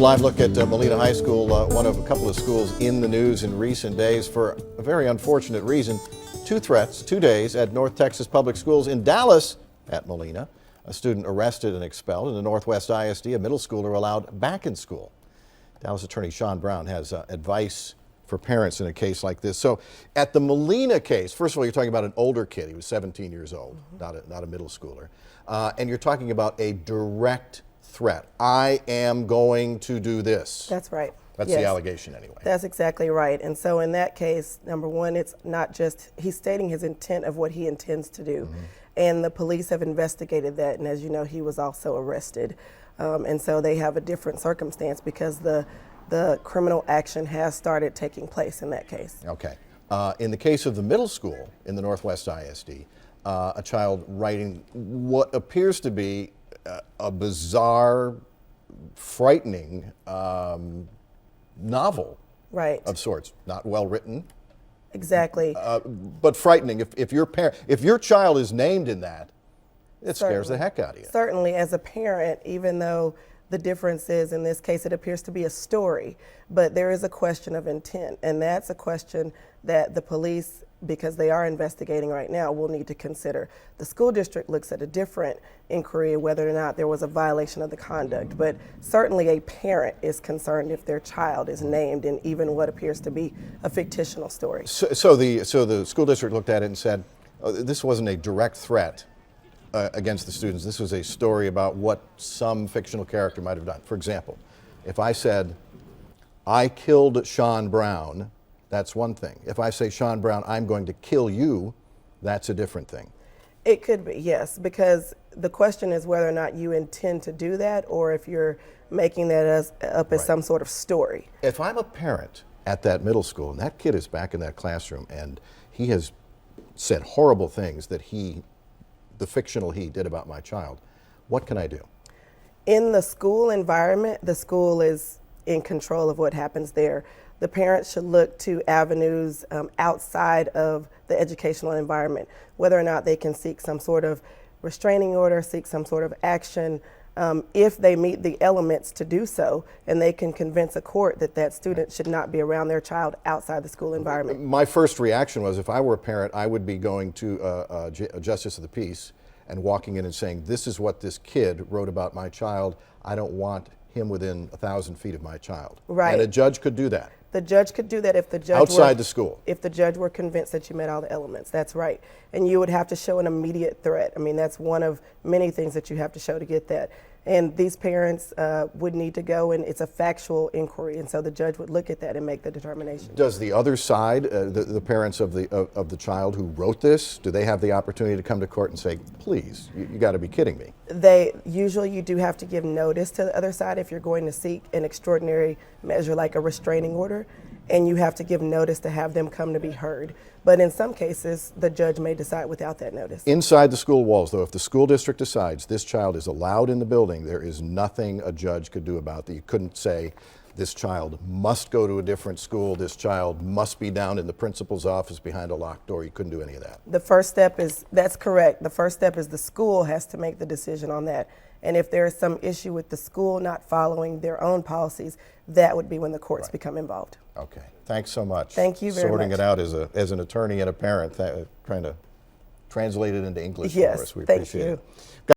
live look at Molina High School, one of a couple of schools in the news in recent days for a very unfortunate reason. Two threats, 2 days at North Texas Public Schools. In Dallas at Molina, a student arrested and expelled. In the Northwest ISD, a middle schooler allowed back in school. Dallas Attorney Shonn Brown has advice for parents in a case like this. So at the Molina case, first of all, you're talking about an older kid. He was 17 years old, not a middle schooler. And you're talking about a direct threat. I am going to do this. That's right. That's yes. The allegation anyway. That's exactly right. And so in that case, number one, it's not just, he's stating his intent of what he intends to do. And the police have investigated that. And as you know, he was also arrested. And so they have a different circumstance because the criminal action has started taking place in that case. Okay. In the case of the middle school in the Northwest ISD, a child writing what appears to be a bizarre, frightening novel of sorts. Not well written. Exactly. But frightening. If your child is named in that, it scares the heck out of you. Certainly, as a parent, even though the difference is in this case it appears to be a story, but there is a question of intent, and that's a question that the police, because they are investigating right now, will need to consider. The school district looks at a different inquiry whether or not there was a violation of the conduct, but certainly a parent is concerned if their child is named in even what appears to be a fictional story. So the school district looked at it and said, oh, this wasn't a direct threat against the students. This was a story about what some fictional character might have done. For example, if I said, I killed Shonn Brown, that's one thing. If I say, Shonn Brown, I'm going to kill you, that's a different thing. It could be, yes, because the question is whether or not you intend to do that or if you're making that up as some sort of story. If I'm a parent at that middle school and that kid is back in that classroom and he has said horrible things that the fictional he did about my child, what can I do? In the school environment, the school is in control of what happens there. The parents should look to avenues outside of the educational environment, whether or not they can seek some sort of restraining order, seek some sort of action, if they meet the elements to do so, and they can convince a court that that student should not be around their child outside the school environment. My first reaction was, if I were a parent, I would be going to a justice of the peace and walking in and saying, this is what this kid wrote about my child. I don't want him within 1,000 feet of my child. Right. And a judge could do that. The judge could do that if the judge outside the school. If the judge were convinced that you met all the elements, that's right. And you would have to show an immediate threat. I mean, that's one of many things that you have to show to get that. And these parents would need to go, and it's a factual inquiry, and so the judge would look at that and make the determination. Does the other side, the parents of the child who wrote this, do they have the opportunity to come to court and say, please, you got to be kidding me? Usually you do have to give notice to the other side if you're going to seek an extraordinary measure like a restraining order, and you have to give notice to have them come to be heard. But in some cases, the judge may decide without that notice. Inside the school walls, though, if the school district decides this child is allowed in the building, there is nothing a judge could do about that. You couldn't say, this child must go to a different school, this child must be down in the principal's office behind a locked door. You couldn't do any of that. The first step is, that's correct. The first step is the school has to make the decision on that. And if there is some issue with the school not following their own policies, that would be when the courts become involved. Okay. Thanks so much. Thank you very much. Sorting it out as an attorney and a parent, trying to translate it into English yes, for us. We thank appreciate you. it.